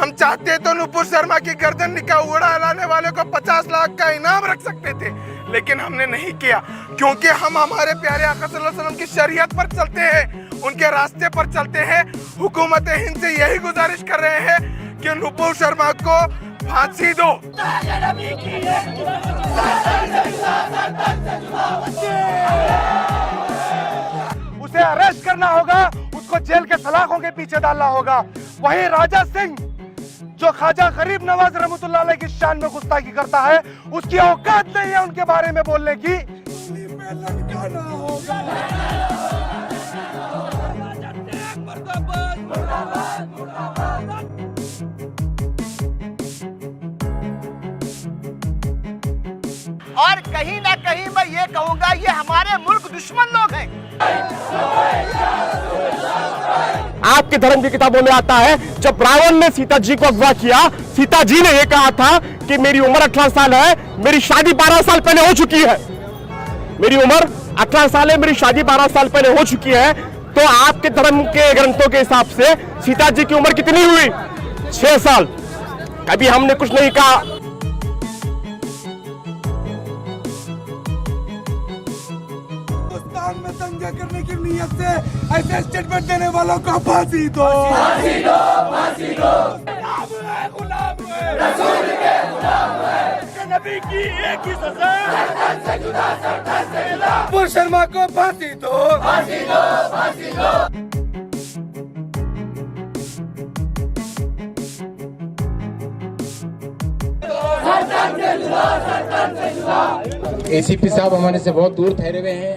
हम चाहते तो नुपुर शर्मा की गर्दन निकाह उड़ा लाने वाले को 50 लाख का इनाम रख सकते थे, लेकिन हमने नहीं किया क्योंकि हम हमारे प्यारे आका सल्लल्लाहु अलैहि वसल्लम की शरीयत पर चलते हैं, उनके रास्ते पर चलते हैं। हुकूमत हिंद से यही गुजारिश कर रहे हैं कि नुपुर शर्मा को फांसी दो। उसे अरेस्ट करना होगा, उसको जेल के सलाखों के पीछे डालना होगा। वही राजा सिंह जो ख्वाजा गरीब नवाज रहमतुल्लाह अलैह की शान में गुस्ताखी करता है, उसकी औकात नहीं है उनके बारे में बोलने की। और कहीं ना कहीं मैं ये कहूंगा, ये हमारे मुल्क दुश्मन लोग हैं। आपके धर्म की किताबों में आता है, जब रावण ने सीता जी को अगवा किया, सीता जी ने यह कहा था कि मेरी उम्र 18 साल है, मेरी शादी 12 साल पहले हो चुकी है। मेरी उम्र 18 साल है, मेरी शादी 12 साल पहले हो चुकी है। तो आपके धर्म के ग्रंथों के हिसाब से सीता जी की उम्र कितनी हुई? 6 साल। कभी हमने कुछ नहीं कहा। में दंगा करने की नियत से ऐसे स्टेटमेंट देने वालों को फांसी दो, फांसी दो, फांसी दो। गुलाम है, रसूल के गुलाम है, नबी की एक ही सजा, सरकार से जुदा, सरकार से जुदा। नुपुर शर्मा को फांसी दो, फांसी दो, फांसी दो। एसीपी साहब हमारे से बहुत दूर ठहरे हुए हैं,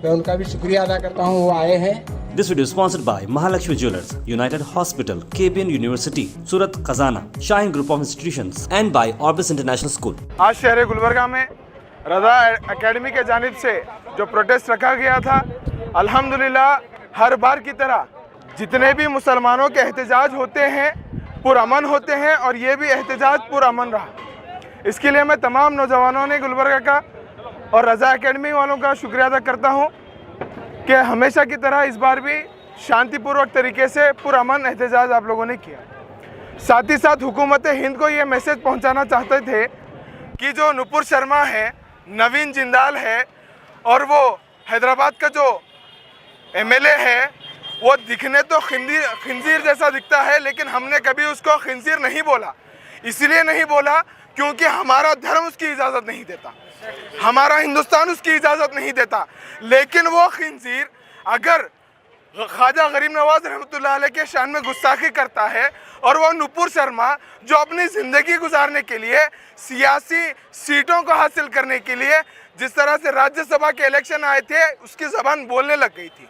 मैं उनका भी शुक्रिया अदा करता हूँ, वो आए हैं। This video is sponsored by Mahalakshmi Jewelers, United Hospital, KPN University, Surat Khazana, Shine Group of Institutions and by Orbis International School. आज शहर गुलबर्गा में रजा एकेडमी के जानिब से जो प्रोटेस्ट रखा गया था, अल्हम्दुलिल्लाह हर बार की तरह जितने भी मुसलमानों के एहतजाज होते हैं पुरअमन होते हैं और ये भी एहतजाज पुरअमन रहा। इसके लिए मैं तमाम नौजवानों ने गुलबर्गा का और रजा एकेडमी वालों का शुक्रिया अदा करता हूँ कि हमेशा की तरह इस बार भी शांतिपूर्वक तरीके से पुरअमन एहतजाज आप लोगों ने किया। साथ ही साथ हुकूमत हिंद को ये मैसेज पहुँचाना चाहते थे कि जो नुपुर शर्मा है, नवीन जिंदाल है और वो हैदराबाद का जो एमएलए है, वो दिखने तो खिंजीर जैसा दिखता है, लेकिन हमने कभी उसको खिंजीर नहीं बोला। इसलिए नहीं बोला क्योंकि हमारा धर्म उसकी इजाज़त नहीं देता, हमारा हिंदुस्तान उसकी इजाज़त नहीं देता। लेकिन वो खिंजीर अगर ख्वाजा गरीब नवाज रहमतुल्लाह अलैह के शान में गुस्ताखी करता है और वो नुपुर शर्मा जो अपनी ज़िंदगी गुजारने के लिए, सियासी सीटों को हासिल करने के लिए जिस तरह से राज्यसभा के इलेक्शन आए थे, उसकी ज़बान बोलने लग गई थी,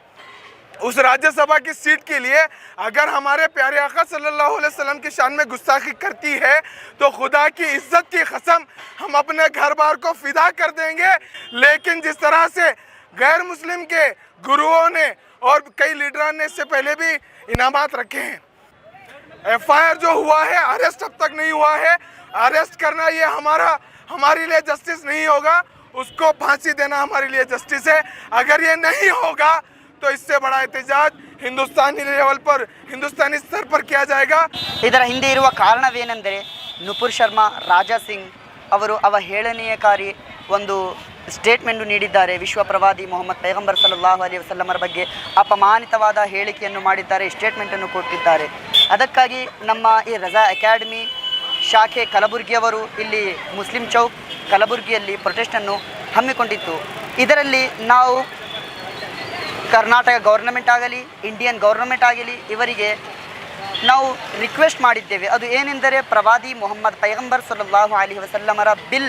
उस राज्यसभा की सीट के लिए अगर हमारे प्यारे आका सल्लल्लाहु अलैहि वसल्लम की शान में गुस्ताखी करती है तो खुदा की इज्जत की कसम हम अपने घर बार को फिदा कर देंगे। लेकिन जिस तरह से गैर मुस्लिम के गुरुओं ने और कई लीडरों ने इससे पहले भी इनामात रखे हैं, एफआईआर जो हुआ है, अरेस्ट अब तक नहीं हुआ है। अरेस्ट करना ये हमारे लिए जस्टिस नहीं होगा, उसको फांसी देना हमारे लिए जस्टिस है। अगर ये नहीं होगा तो इससे बड़ा एहतजाज हिंदुस्तानी लेवल पर, हिंदुस्तानी स्तर पर किया जाएगा। ಇದರ ಹಿಂದೆ ಇರುವ ಕಾರಣವೇನೆಂದರೆ ನುಪುರ್ ಶರ್ಮಾ, ರಾಜಾ ಸಿಂಗ್ ಅವರು ಅವಹೇಳನೀಯಕಾರಿ ಒಂದು ಸ್ಟೇಟ್ಮೆಂಟ್ ನೀಡಿದ್ದಾರೆ. ವಿಶ್ವ ಪ್ರವಾದಿ ಮೊಹಮ್ಮದ್ ಪೈಗಂಬರ್ ಸಲ್ಲಲ್ಲಾಹು ಅಲೈಹಿ ವಸಲ್ಲಮರ ಬಗ್ಗೆ ಅಪಮಾನಿತವಾದ ಹೇಳಿಕೆಯನ್ನು ಮಾಡಿದ್ದಾರೆ, ಸ್ಟೇಟ್ಮೆಂಟನ್ನು ಕೊಟ್ಟಿದ್ದಾರೆ. ಅದಕ್ಕಾಗಿ ನಮ್ಮ ಈ ರಜಾ ಅಕಾಡೆಮಿ ಶಾಖೆ ಕಲಬುರಗಿಯವರು ಇಲ್ಲಿ ಮುಸ್ಲಿಂ ಚೌಕ್ ಕಲಬುರಗಿಯಲ್ಲಿ ಪ್ರೊಟೆಸ್ಟನ್ನು ಹಮ್ಮಿಕೊಂಡಿತ್ತು. ಇದರಲ್ಲಿ ನಾವು ಕರ್ನಾಟಕ ಗೌರ್ನಮೆಂಟ್ ಆಗಲಿ, ಇಂಡಿಯನ್ ಗೌರ್ನಮೆಂಟ್ ಆಗಲಿ, ಇವರಿಗೆ ನಾವು ರಿಕ್ವೆಸ್ಟ್ ಮಾಡಿದ್ದೇವೆ. ಅದು ಏನೆಂದರೆ ಪ್ರವಾದಿ ಮೊಹಮ್ಮದ್ ಪೈಗಂಬರ್ ಸಲ್ಲಲ್ಲಾಹು ಅಲೈಹಿ ವಸಲ್ಲಮರ ಬಿಲ್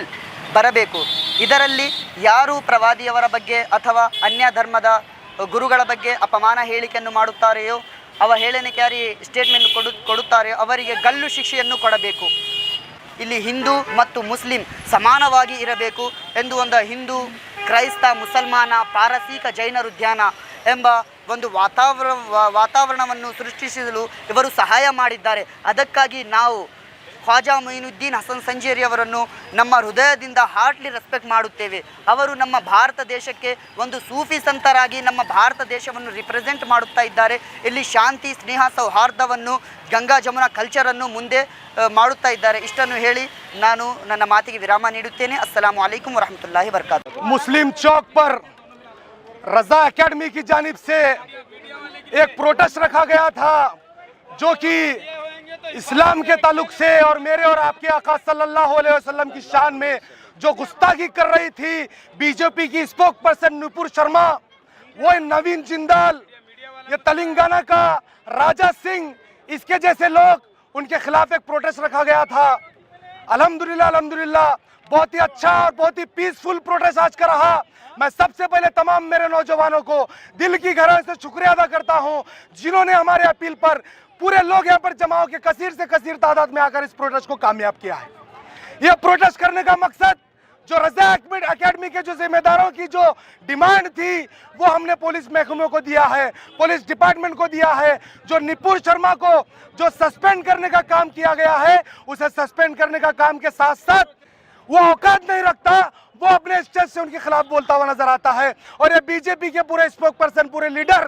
ಬರಬೇಕು. ಇದರಲ್ಲಿ ಯಾರು ಪ್ರವಾದಿಯವರ ಬಗ್ಗೆ ಅಥವಾ ಅನ್ಯ ಧರ್ಮದ ಗುರುಗಳ ಬಗ್ಗೆ ಅಪಮಾನ ಹೇಳಿಕೆಯನ್ನು ಮಾಡುತ್ತಾರೆಯೋ, ಅವಹೇಳನಕಾರಿ ಸ್ಟೇಟ್ಮೆಂಟ್ ಕೊಡುತ್ತಾರೆಯೋ ಅವರಿಗೆ ಗಲ್ಲು ಶಿಕ್ಷೆಯನ್ನು ಕೊಡಬೇಕು. ಇಲ್ಲಿ ಹಿಂದೂ ಮತ್ತು ಮುಸ್ಲಿಂ ಸಮಾನವಾಗಿ ಇರಬೇಕು ಎಂದು ಒಂದು ಹಿಂದೂ, ಕ್ರೈಸ್ತ, ಮುಸಲ್ಮಾನ, ಪಾರಸೀಕ, ಜೈನರು ಧ್ಯಾನ ಎಂಬ ಒಂದು ವಾತಾವರಣವನ್ನು ಸೃಷ್ಟಿಸಲು ಇವರು ಸಹಾಯ ಮಾಡಿದ್ದಾರೆ. ಅದಕ್ಕಾಗಿ ನಾವು ಖ್ವಾಜಾ ಮೊಯಿನುದ್ದೀನ್ ಹಸನ್ ಸಂಜೇರಿ ಅವರನ್ನು ನಮ್ಮ ಹೃದಯದಿಂದ ಹಾರ್ಟ್ಲಿ ರೆಸ್ಪೆಕ್ಟ್ ಮಾಡುತ್ತೇವೆ. ಅವರು ನಮ್ಮ ಭಾರತ ದೇಶಕ್ಕೆ ಒಂದು ಸೂಫಿ ಸಂತರಾಗಿ ನಮ್ಮ ಭಾರತ ದೇಶವನ್ನು ರಿಪ್ರೆಸೆಂಟ್ ಮಾಡುತ್ತಾ ಇದ್ದಾರೆ. ಇಲ್ಲಿ ಶಾಂತಿ, ಸ್ನೇಹ, ಸೌಹಾರ್ದವನ್ನು, ಗಂಗಾ ಜಮುನಾ ಕಲ್ಚರನ್ನು ಮುಂದೆ ಮಾಡುತ್ತಾ ಇದ್ದಾರೆ. ಇಷ್ಟನ್ನು ಹೇಳಿ ನಾನು ನನ್ನ ಮಾತಿಗೆ ವಿರಾಮ ನೀಡುತ್ತೇನೆ. अस्सलाम वालेकुम वरहमतुल्लाहि वबरकातुहू। मुस्लिम चौक पर रजा एकेडमी की जानिब से एक प्रोटेस्ट रखा गया था जो कि इस्लाम के ताल्लुक से और मेरे और आपके आका सल्लल्लाहु अलैहि वसल्लम की शान में जो गुस्ताखी कर रही थी बीजेपी की स्पोक पर्सन नुपुर शर्मा, वो नवीन जिंदाल, ये तेलंगाना का राजा सिंह, इसके जैसे लोग, उनके खिलाफ एक प्रोटेस्ट रखा गया था। अल्हम्दुलिल्लाह अल्हम्दुलिल्लाह बहुत ही अच्छा और बहुत ही पीसफुल प्रोटेस्ट आज का रहा। मैं सबसे पहले तमाम मेरे नौजवानों को दिल की गहराई से शुक्रिया अदा करता हूं जिन्होंने हमारे अपील पर पूरे लोग यहाँ पर जमा होकर कसीर से कसीर तादाद में आकर इस प्रोटेस्ट को कामयाब किया है। यह प्रोटेस्ट करने का मकसद जो रजा एकेडमी के जो जिम्मेदारों की जो डिमांड थी वो हमने पुलिस महकमे को दिया है, पुलिस डिपार्टमेंट को दिया है। जो नुपुर शर्मा को जो सस्पेंड करने का काम किया गया है, उसे सस्पेंड करने का काम के साथ साथ वो औकात नहीं रखता, वो अपने स्टेज से उनके खिलाफ बोलता हुआ नजर आता है। और ये बीजेपी के पूरे स्पोक पर्सन, पूरे लीडर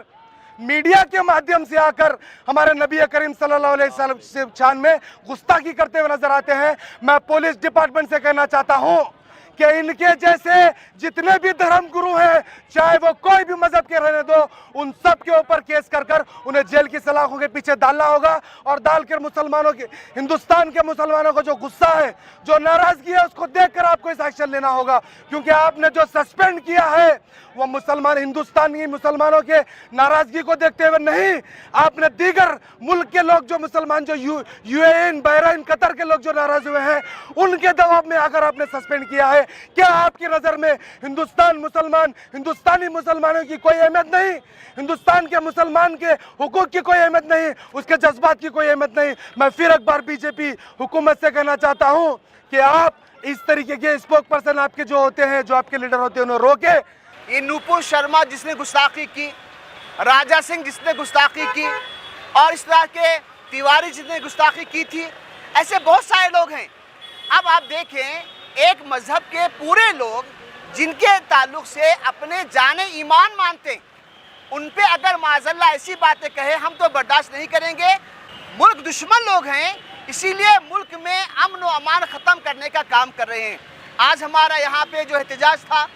मीडिया के माध्यम से आकर हमारे नबी करीम सल्लल्लाहु अलैहि वसल्लम से शान में गुस्ताखी करते हुए नजर आते हैं। मैं पुलिस डिपार्टमेंट से कहना चाहता हूं कि इनके जैसे जितने भी धर्म गुरु हैं, चाहे वो कोई भी मजहब के रहने दो, उन सब के ऊपर केस कर उन्हें जेल की सलाखों के पीछे डालना होगा। और डाल कर मुसलमानों के, हिंदुस्तान के मुसलमानों को जो गुस्सा है, जो नाराजगी है, उसको देखकर आपको इस एक्शन लेना होगा। क्योंकि आपने जो सस्पेंड किया है वो मुसलमान, हिंदुस्तान की मुसलमानों के नाराजगी को देखते हुए नहीं, आपने दीगर मुल्क के लोग जो मुसलमान, जो यूएई, बहरीन, कतर के लोग जो नाराज हुए हैं, उनके दबाव में आकर आपने सस्पेंड किया है। क्या आपकी नजर में हिंदुस्तान मुसलमान, हिंदुस्तानी मुसलमानों की कोई अहमियत नहीं? हिंदुस्तान के मुसलमान के हुकूक की कोई अहमियत नहीं? उसके जज्बात की कोई अहमियत नहीं? मैं फिर एक बार बीजेपी हुकूमत से कहना चाहता हूं कि आप इस तरीके के स्पोक पर्सन आपके जो होते हैं, जो आपके लीडर होते हैं, उन्हें रोके। ये नुपुर शर्मा जिसने गुस्ताखी की, राजा सिंह जिसने गुस्ताखी की, और इस तरह के तिवारी जिसने गुस्ताखी की थी, ऐसे बहुत सारे लोग हैं। अब आप देखें, एक मजहब के पूरे लोग जिनके ताल्लुक से अपने जाने ईमान मानते हैं, उन पे अगर माज़अल्लाह ऐसी बातें कहे, हम तो बर्दाश्त नहीं करेंगे। मुल्क दुश्मन लोग हैं, इसीलिए मुल्क में अमन व अमान ख़त्म करने का काम कर रहे हैं। आज हमारा यहाँ पे जो एहतजाज था,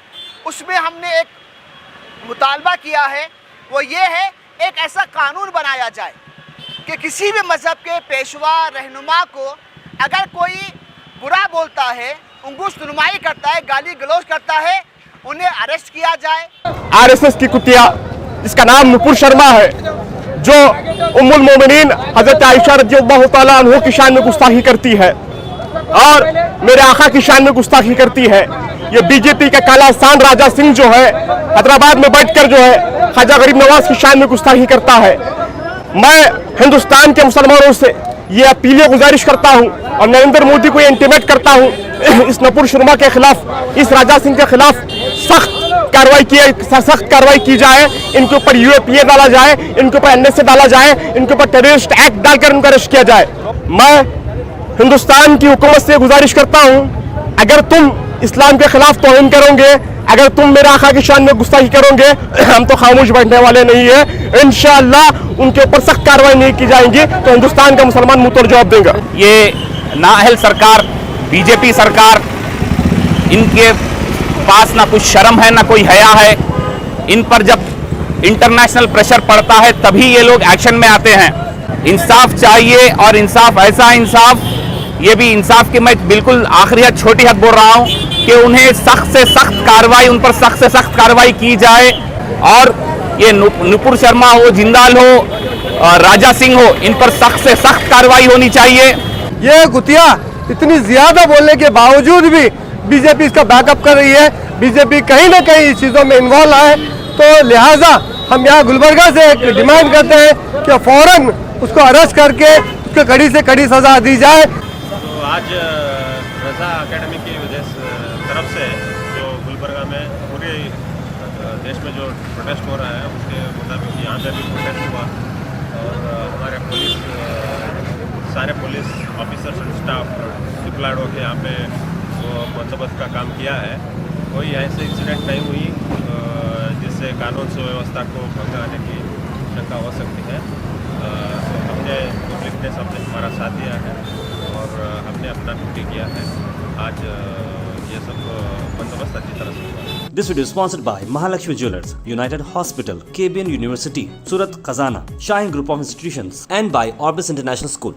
उसमें हमने एक मुतालबा किया है, वो ये है एक ऐसा कानून बनाया जाए कि किसी भी मजहब के पेशवा रहनुमा को अगर कोई बुरा बोलता है, उंगूश नुमाई करता है, गाली गलौज करता है, उन्हें अरेस्ट किया जाए। आरएसएस की कुतिया जिसका नाम नुपुर शर्मा है, जो उम्मुल मोमिनीन हजरत आयशा रज़ियल्लाहु ताला अन्हा की शान में गुस्ताखी करती है और मेरे आका की शान में गुस्ताखी करती है। ये बीजेपी का काला सान राजा सिंह जो है, हैदराबाद में बैठकर जो है ख्वाजा गरीब नवाज की शान में गुस्ताखी करता है। मैं हिंदुस्तान के मुसलमानों से ये अपील गुजारिश करता हूँ और नरेंद्र मोदी को ये इंटीमेट करता हूँ, इस नुपुर शर्मा के खिलाफ, इस राजा सिंह के खिलाफ सख्त कार्रवाई की जाए। इनके ऊपर यूएपीए डाला जाए, इनके ऊपर एनएसए डाला जाए, इनके ऊपर टेररिस्ट एक्ट डालकर इनको अरेस्ट किया जाए। मैं हिंदुस्तान की हुकूमत से गुजारिश करता हूँ, अगर तुम इस्लाम के खिलाफ तौहीन करोगे, अगर तुम मेरे आका की शान में गुस्ताखी करोगे, हम तो खामोश बैठने वाले नहीं है। इंशाअल्लाह उनके ऊपर सख्त कार्रवाई नहीं की जाएगी तो हिंदुस्तान का मुसलमान मुंह तोड़ जवाब देगा। ये नाअहल सरकार, बीजेपी सरकार, इनके पास ना कुछ शर्म है ना कोई हया है। इन पर जब इंटरनेशनल प्रेशर पड़ता है तभी ये लोग एक्शन में आते हैं। इंसाफ चाहिए और इंसाफ, ऐसा इंसाफ, ये भी इंसाफ की मैं बिल्कुल आखिरी हद, छोटी हद बोल रहा हूँ कि उन्हें सख्त से सख्त कार्रवाई, उन पर सख्त से सख्त कार्रवाई की जाए। और ये नुपुर शर्मा हो, जिंदाल हो, राजा सिंह हो, इन पर सख्त से सख्त कार्रवाई होनी चाहिए। ये गुतिया इतनी ज्यादा बोलने के बावजूद भी बीजेपी इसका बैकअप कर रही है। बीजेपी कहीं ना कहीं इस चीज़ों में इन्वॉल्व है, तो लिहाजा हम यहाँ गुलबर्गा से एक डिमांड करते हैं कि फौरन उसको अरेस्ट करके उसको कड़ी से कड़ी सजा दी जाए। तो आज रजा एकेडमी की तरफ से जो गुलबर्गा में पूरे देश में जो प्रोटेस्ट हो रहा है, उसके मुताबिक यहाँ पे भी प्रोटेस्ट हुआ और हमारे पुलिस सारे पुलिस ऑफिसर्स और स्टाफ डिप्लॉयड होकर यहाँ पे वो बंदोबस्त का काम किया है। कोई ऐसे इंसिडेंट नहीं हुई जिससे कानून सुव्यवस्था को भंग आने की शंका हो सकती है। तो हमने पब्लिक ने सबने हमारा साथ दिया है और हमने अपना ड्यूटी किया है। आज ये सब बंदोबस्त अच्छी तरह से हुआ। This video is sponsored by Mahalakshmi Jewelers, United Hospital, KBN University, Surat Khazana, Shine Group of Institutions, and by Orbis International School.